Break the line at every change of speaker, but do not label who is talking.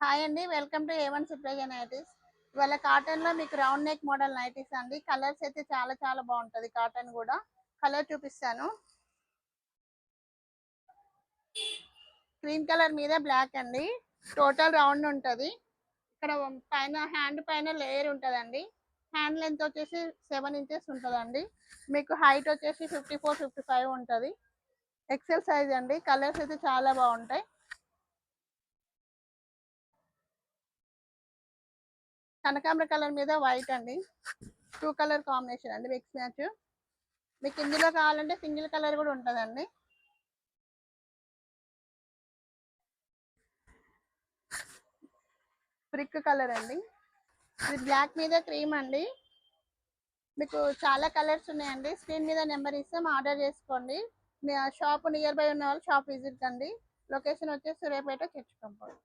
Hi అండి, welcome to A1 Supraja nighties. ఇవాళ cotton లో మీకు రౌండ్ నెక్ మోడల్ నైటీస్ అండి. కలర్స్ అయితే చాలా చాలా బాగుంటది. కాటన్ కూడా కలర్ చూపిస్తాను. క్రీమ్ కలర్ మీద బ్లాక్ అండి. టోటల్ రౌండ్ ఉంటది. ఇక్కడ పైన హ్యాండ్ పైన లేయర్ ఉంటదండి. హ్యాండ్ లెంత్ వచ్చేసి 7 ఇంచెస్ ఉంటదండి. మీకు హైట్ వచ్చేసి 54-55 ఉంటది. ఎక్సెల్ సైజ్ అండి. కలర్స్ అయితే చాలా బాగుంటాయి. కనకాంబర కలర్ మీద వైట్ అండి. 2 కలర్ కాంబినేషన్ అండి, మిక్స్ మ్యాచ్. మీకు ఇందులో కావాలంటే సింగిల్ కలర్ కూడా ఉంటుందండి. బ్రిక్ కలర్ అండి. ఇది బ్లాక్ మీద క్రీమ్ అండి. మీకు చాలా కలర్స్ ఉన్నాయండి. స్క్రీన్ మీద నెంబర్ ఇస్తాం, ఆర్డర్ చేసుకోండి. మీ షాప్ నియర్ బై ఉన్న వాళ్ళు షాప్ విజిట్ కండి. లొకేషన్ వచ్చేసి సూర్యాపేట, చర్చ్ కంపౌండ్.